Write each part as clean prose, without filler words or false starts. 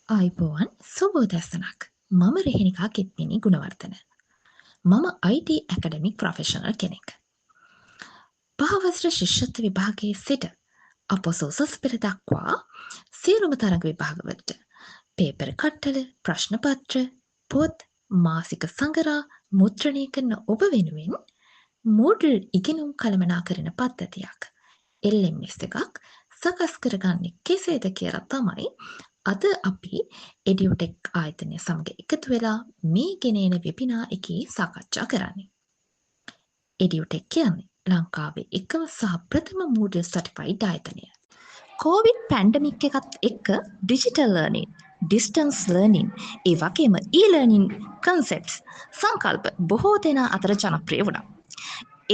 ආයිබෝවන් සුබෝදැසනක්. මම රෙහෙනිකා කෙත්මිනි ගුණවර්ධන. මම IT academic professional කෙනෙක්. පහවසර ශිෂ්‍යත්ව විභාගයේ සිට අපොස උසස් පෙළ දක්වා සියලුම තරග විභාගවලට පේපර් කට්ටල, ප්‍රශ්නපත්‍ර, පොත්, මාසික සංගරා මුද්‍රණය කරන ඔබ වෙනුවෙන් මෝඩල් ඉගෙනුම් කළමනාකරන පද්ධතියක් LMS එකක් සකස් කරගන්නේ කෙසේද කියලා තමයි අද අපි එඩියුටෙක් ආයතනය සමග එකතු වෙලා මේ ගෙනෙන වෙබිනා එකේ සාකච්ඡා කරන්නේ. එඩියුටෙක් කියන්නේ ලංකාවේ එකම සහ ප්‍රථම Moodle සර්ටිෆයිඩ් ආයතනය. කොවිඩ් පැන්ඩමික් එකත් එක්ක ඩිජිටල් ලර්නින්, ඩිස්ටන්ස් ලර්නින්, ඒ වගේම ඊ-ලර්නින් කන්සෙප්ට්ස් සංකල්ප බොහෝ දෙනා අතර ජනප්‍රිය වුණා.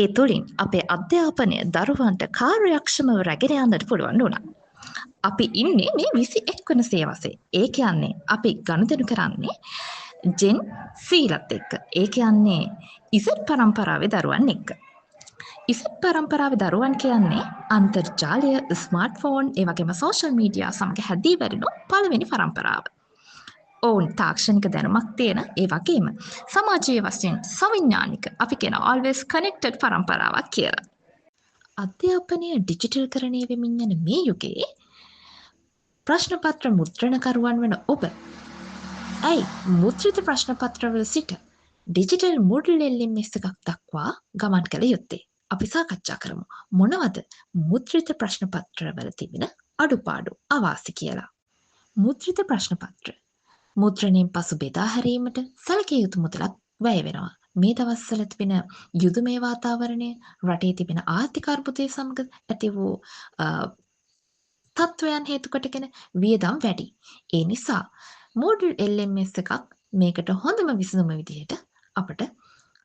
ඒ තුළින් අපේ අධ්‍යාපනය දරුවන්ට කාර්යක්ෂමව රැගෙන යන්නට පුළුවන් වුණා. අපි ඉන්නේ මේ 21 වන සියවසේ. ඒ කියන්නේ අපි ගනුදෙනු කරන්නේ ජෙන් සීලත් එක්ක. ඒ කියන්නේ ඉසත් පරම්පරාවේ දරුවන් එක්ක. ඉසත් පරම්පරාවේ දරුවන් කියන්නේ අන්තර්ජාලය, ස්මාර්ට්ෆෝන්, ඒ වගේම සෝෂල් මීඩියා සමග හැදී වැඩෙන පළවෙනි පරම්පරාව. ඔවුන් තාක්ෂණික දැනුමක් තියෙන, ඒ වගේම සමාජීය වශයෙන් සවිඥානික, අපි කියන always connected පරම්පරාවක් කියලා. අධ්‍යාපනය ඩිජිටල් කරණය වෙමින් යන මේ යුගයේ ප්‍රශ්නපත්‍ර මුද්‍රණකරුවන් වන ඔබ ඇයි මුද්‍රිත ප්‍රශ්නපත්‍රවල සිට ඩිජිටල් Moodle LMS එකක් දක්වා ගමන් කළ යුත්තේ? අපි සාකච්ඡා කරමු මොනවද මුද්‍රිත ප්‍රශ්නපත්‍රවල තිබෙන අඩුපාඩු අවාසි කියලා. මුද්‍රිත ප්‍රශ්නපත්‍ර මුද්‍රණයෙන් පසු බෙදා හැරීමට සැලකිය යුතු මුදලක් වැය වෙනවා. මේ දවස්වල තිබෙන යුදමේ වාතාවරණය, රටේ තිබෙන ආර්ථික අර්බුදය සමග ඇති වූ තත්ත්වයන් හේතු කොටගෙන වියදම් වැඩි. ඒ නිසා Moodle LMS එකක් මේකට හොඳම විසඳුම විදිහට අපට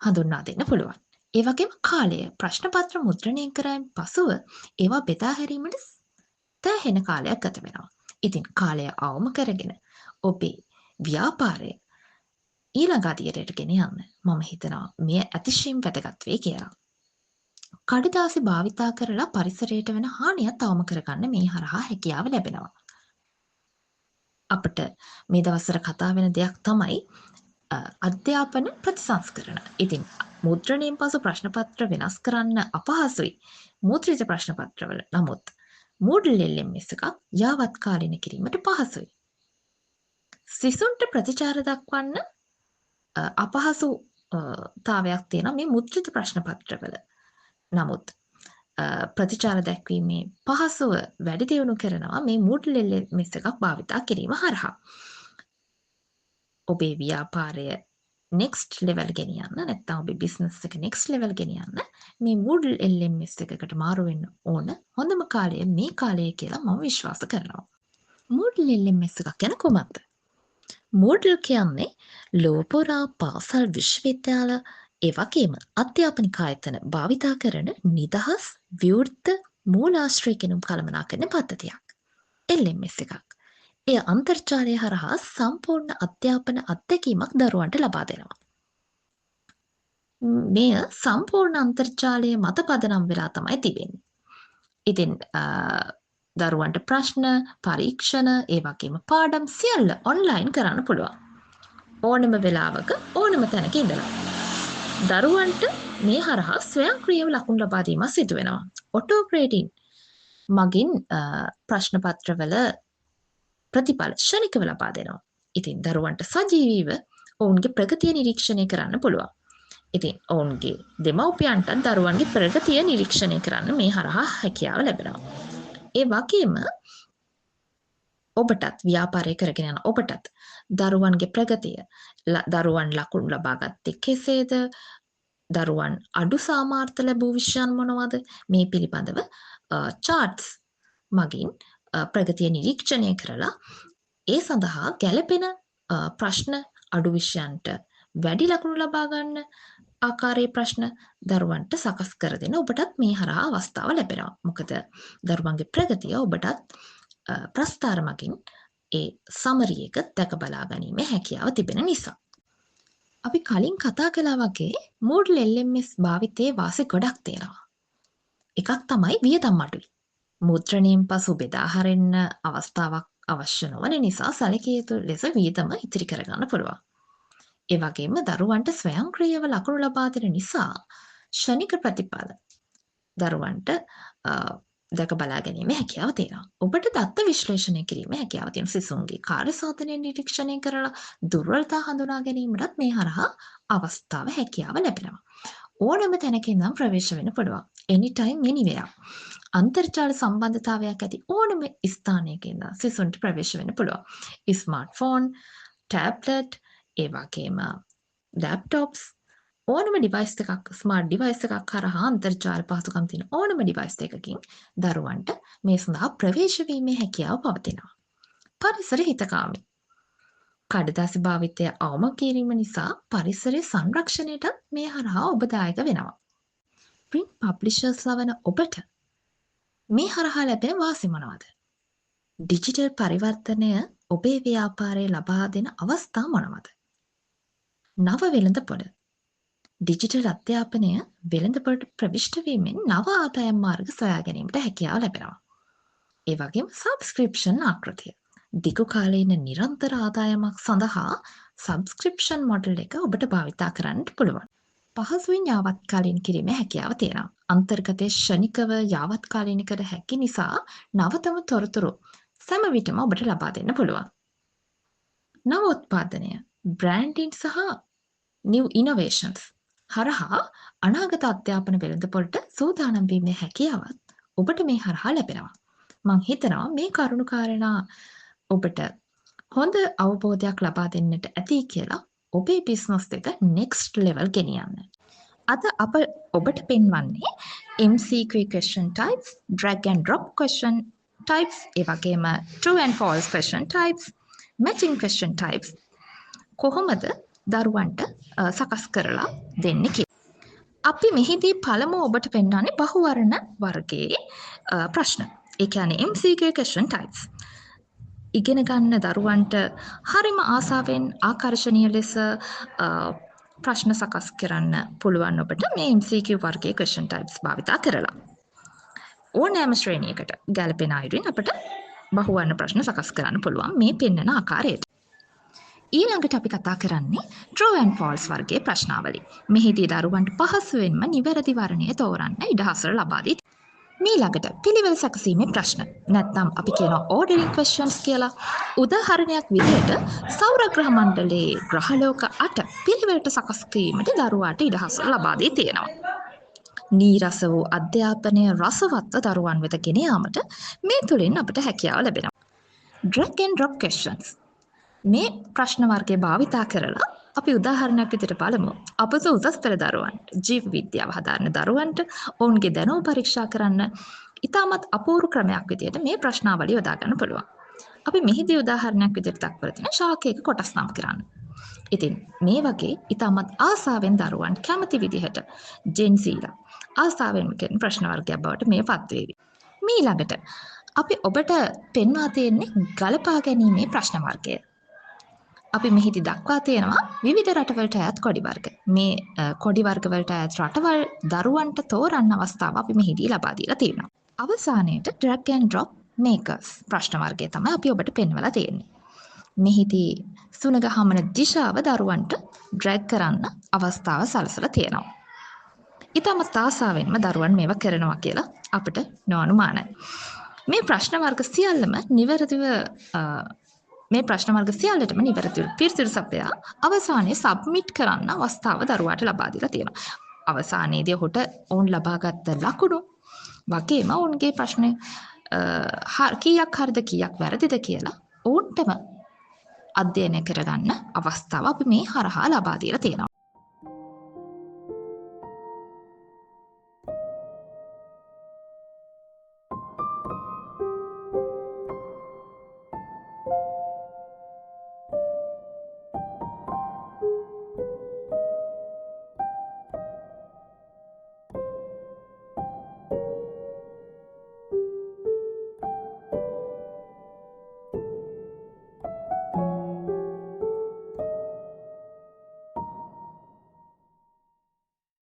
හඳුන්වා දෙන්න පුළුවන්. ඒ වගේම කාලය, ප්‍රශ්නපත්‍ර මුද්‍රණය කරායින් පසුව ඒවා බෙදා හැරීමට තැහෙන කාලයක් ගත වෙනවා. ඉතින් කාලය අවම කරගෙන ඔබේ ව්‍යාපාරය ඊළඟ අදියරට ගෙන යන්න මම හිතනවා මෙය අතිශයින් වැදගත් වේ කියලා. කඩදාසි භාවිතා කරලා පරිසරයට වෙන හානියත් අවම කරගන්න මේ හරහා හැකියාව ලැබෙනවා. අපිට මේ දවස්වල කතා වෙන දෙයක් තමයි අධ්‍යාපන ප්‍රතිසංස්කරණ. ඉතින් මුද්‍රණයෙන් පසු ප්‍රශ්නපත්‍ර වෙනස් කරන්න අපහසුයි මුද්‍රිත ප්‍රශ්නපත්‍රවල. නමුත් Moodle LMS එකක් යාවත් කාලින කිරීමට පහසුයි. සිසුන්ට ප්‍රතිචාර දක්වන්න අපහසු තාවයක් තියෙනවා මේ මුද්‍රිත ප්‍රශ්නපත්‍රවල. නමුත් ප්‍රතිචාර දැක්වීමේ පහසුව වැඩි දියුණු කරනවා මේ Moodle LMS එකක් භාවිතා කිරීම හරහා. ඔබේ ව්‍යාපාරය next level ගෙනියන්න, නැත්නම් ඔබේ business එක next level ගෙනියන්න මේ Moodle LMS එකකට මාරු වෙන්න ඕන හොඳම කාලය මේ කාලය කියලා මම විශ්වාස කරනවා. Moodle LMS එකක් ගැන කොහොමද? Moodle කියන්නේ ලෝපුරා පාසල්, විශ්වවිද්‍යාල, ඒ වගේම අධ්‍යාපනික ආයතන භාවිතා කරන නිදහස් විවෘත මූලාශ්‍රය කෙනුම් කළමනාකරන පද්ධතියක්. LMS එකක්. එය අන්තර්ජාලය හරහා සම්පූර්ණ අධ්‍යාපන අත්දැකීමක් දරුවන්ට ලබා දෙනවා. මෙය සම්පූර්ණ අන්තර්ජාලය මත පදනම් වෙලා තමයි තිබෙන්නේ. ඉතින් දරුවන්ට ප්‍රශ්න, පරීක්ෂණ, ඒ වගේම පාඩම් සියල්ල ඔන්ලයින් කරන්න පුළුවන්. ඕනම වෙලාවක ඕනම තැනක ඉඳලා. දරුවන්ට මේ හරහා ස්වයංක්‍රීයව ලකුණු ලබා දීමක් සිදු වෙනවා. ඔටෝ ග්‍රේඩින් මගින් ප්‍රශ්නපත්‍රවල ප්‍රතිඵල ශනිකව ලබා දෙනවා. ඉතින් දරුවන්ට සජීවීව ඔවුන්ගේ ප්‍රගතිය නිරීක්ෂණය කරන්න පුළුවන්. ඉතින් ඔවුන්ගේ දෙමව්පියන්ට දරුවන්ගේ ප්‍රගතිය නිරීක්ෂණය කරන්න මේ හරහා හැකියාව ලැබෙනවා. ඒ වගේම ඔබටත් ව්‍යාපාරය කරගෙන යන ඔබටත් දරුවන්ගේ ප්‍රගතිය, දරුවන් ලකුණු ලබා ගත්තේ කෙසේද, දරුවන් අඩු සාමාර්ථ ලැබූ විෂයන් මොනවද, මේ පිළිබඳව charts මගින් ප්‍රගතිය නිරීක්ෂණය කරලා ඒ සඳහා ගැළපෙන ප්‍රශ්න, අඩු විෂයන්ට වැඩි ලකුණු ලබා ගන්න ආකාරයේ ප්‍රශ්න දරුවන්ට සකස් කර දෙන ඔබටත් මේ හරහා අවස්ථාව ලැබෙනවා. මොකද දරුවන්ගේ ප්‍රගතිය ඔබටත් ප්‍රස්ථාර මගින් ඒ සමරි එක දැක බලා ගැනීමේ හැකියාව තිබෙන නිසා. අපි කලින් කතා කළා වගේ Moodle LMS භාවිතයේ වාසි ගොඩක් තියෙනවා. එකක් තමයි වියදම් අඩුයි. මුද්‍රණයෙන් පසු බෙදා හරින්න අවස්ථාවක් අවශ්‍ය නොවන නිසා සැලකිය යුතු ලෙස වියදම ඉතිරි කරගන්න පුළුවන්. ඒ වගේම දරුවන්ට ස්වයංක්‍රීයව ලකුණු ලබා දෙන නිසා ක්ෂණික ප්‍රතිඵල දරුවන්ට දැක බලා ගැනීමේ හැකියාව තියෙනවා. ඔබට දත්ත විශ්ලේෂණය කිරීමේ හැකියාව තියෙනවා. සිසුන්ගේ කාර්ය සාධනය නිරීක්ෂණය කරලා දුර්වලතා හඳුනා ගැනීමටත් මේ හරහා අවස්ථාව හැකියාව ලැබෙනවා. ඕනෑම තැනක ඉඳන් ප්‍රවේශ වෙන්න පුළුවන්. anytime anywhere. අන්තර්ජාල සම්බන්ධතාවයක් ඇති ඕනම ස්ථානයක ඉඳන් සිසුන්ට ප්‍රවේශ වෙන්න පුළුවන්. ස්මාර්ට්ෆෝන්, ටැබ්ලට්, ඒ වගේම ලැප්ටොප්ස් ඕනම ඩිවයිස් එකක් ස්මාර්ට් ඩිවයිස් එකක් කරහා අන්තර්ජාල පහසුකම් තියෙන ඕනම ඩිවයිස් එකකින් දරුවන්ට මේ සඳහා ප්‍රවේශ වීමේ හැකියාව පවතිනවා. පරිසර හිතකාමී. කඩදාසි භාවිතය අවම කිරීම නිසා පරිසරයේ සංරක්ෂණයට මේ හරහා ඔබ දායක වෙනවා. print publishers ලවන ඔබට මේ හරහා ලැබෙන වාසි මොනවද? ඩිජිටල් පරිවර්තනය ඔබේ ව්‍යාපාරයේ ලබා දෙන අවස්ථා මොනවද? නව වෙළඳපොළ. ඩිජිටල් අධ්‍යාපනය වෙළඳපොළට ප්‍රවිෂ්ඨ වීමෙන් නව ආදායම් මාර්ග සොයා ගැනීමට හැකියාව ලැබෙනවා. ඒ වගේම සබ්ස්ක්‍රිප්ෂන් ආකෘතිය. දිගු කාලීන නිරන්තර ආදායමක් සඳහා සබ්ස්ක්‍රිප්ෂන් මොඩල් එක ඔබට භාවිතා කරන්න පුළුවන්. පහසුවෙන් යාවත්කාලීන කිරීමේ හැකියාව තියෙනවා. අන්තර්ගතයේ ක්ෂණිකව යාවත්කාලීන කර හැකි නිසා නවතම තොරතුරු සෑම විටම ඔබට ලබා දෙන්න පුළුවන්. නව උත්පාදනය, බ්‍රෑන්ඩින් සහ new innovations හරහා අනාගත අධ්‍යාපන වෙළඳපොළට සූදානම් වීමේ හැකියාවත් ඔබට මේ හරහා ලැබෙනවා. මම හිතනවා මේ කරුණු කාරණා ඔබට හොඳ අවබෝධයක් ලබා දෙන්නට ඇති කියලා ඔබේ බිස්නස් එක next level ගෙනියන්න. අද අප ඔබට පෙන්වන්නේ MCQ question types, drag and drop question types, ඒ වගේම true and false question types, matching question types කොහොමද දරුවන්ට සකස් කරලා දෙන්නේ කියලා. අපි මෙහිදී පළමුව ඔබට පෙන්වන්නේ බහුවර්ණ වර්ගයේ ප්‍රශ්න. ඒ කියන්නේ MCQ question types. ඉගෙන ගන්න දරුවන්ට හරිම ආසාවෙන් ආකර්ෂණීය ලෙස ප්‍රශ්න සකස් කරන්න පුළුවන් ඔබට මේ MCQ වර්ගයේ question types භාවිතා කරලා. ඕනෑම ශ්‍රේණියකට ගැලපෙන අයුරින් අපට බහුවර්ණ ප්‍රශ්න සකස් කරන්න පුළුවන් මේ පෙන්වන ආකාරයට. ඊළඟට අපි කතා කරන්නේ true and false වර්ගයේ ප්‍රශ්නාවලි. මෙහිදී දරුවන්ට පහසුවෙන්ම නිවැරදි වර්ණය තෝරන්න ඉඩහසර ලබා දී. ඊළඟට පිළිවෙල සැකසීමේ ප්‍රශ්න. නැත්නම් අපි කියනවා ordering questions කියලා. උදාහරණයක් විදිහට සෞර ග්‍රහ මණ්ඩලයේ ග්‍රහලෝක 8 පිළිවෙලට සකස් කිරීමට දරුවාට ඉඩහසර ලබා දී තියෙනවා. නීරස වූ අධ්‍යාපනය රසවත්ව දරුවන් වෙත ගෙන යාමට මේ තුලින් අපට හැකියාව ලැබෙනවා. drag and drop questions. මේ ප්‍රශ්න වර්ගය භාවිතා කරලා අපි උදාහරණයක් විදිහට බලමු. අපස උසස් පෙළ දරුවන්ට ජීව විද්‍යාව හදාරන දරුවන්ට ඔවුන්ගේ දැනුම පරීක්ෂා කරන්න ඉතාමත් අපූර්ව ක්‍රමයක් විදිහට මේ ප්‍රශ්නාවලිය යොදා ගන්න පුළුවන්. අපි මෙහිදී උදාහරණයක් විදිහට දක්වලා තියෙන ශාකයක කොටස් නම් කරන්න. ඉතින් මේ වගේ ඉතාමත් ආසාවෙන් දරුවන් කැමති විදිහට ජෙන්සීලා ආසාවෙන් කියන ප්‍රශ්න වර්ගයක් බවට මේ පත් වේවි. ඊළඟට අපි ඔබට පෙන්වා තියෙන්නේ ගලපා ගැනීමේ ප්‍රශ්න වර්ගය. අපි මෙහිදී දක්වා තියෙනවා විවිධ රටවලට අයත් කොඩි වර්ග. මේ කොඩි වර්ග වලට අයත් රටවල් දරුවන්ට තෝරන්න අවස්ථාව අපි මෙහිදී ලබා දීලා තියෙනවා. අවසානයේට drag and drop makers ප්‍රශ්න වර්ගය තමයි අපි ඔබට පෙන්වලා තියෙන්නේ. මෙහිදී සුනග හමන දිශාව දරුවන්ට drag කරන්න අවස්ථාව සලසලා තියෙනවා. ඊටමත් ආසාවෙන්ම දරුවන් මේවා කරනවා කියලා අපිට නොඅනුමානයි. මේ ප්‍රශ්න වර්ග සියල්ලම නිවැරදිව මේ ප්‍රශ්න වර්ග සියල්ලටම නිවැරදිව පිළිතුරු සපයා අවසානයේ සබ්මිට් කරන්න අවස්ථාව දරුවාට ලබා දීලා තියෙනවා. අවසානයේදී ඔහුට ඔවුන් ලබාගත් ලකුණු වගේම ඔවුන්ගේ ප්‍රශ්න කීයක් හරිද කීයක් වැරදිද කියලා ඔවුන්ටම අධ්‍යයනය කරගන්න අවස්ථාව අපි මේ හරහා ලබා දීලා තියෙනවා.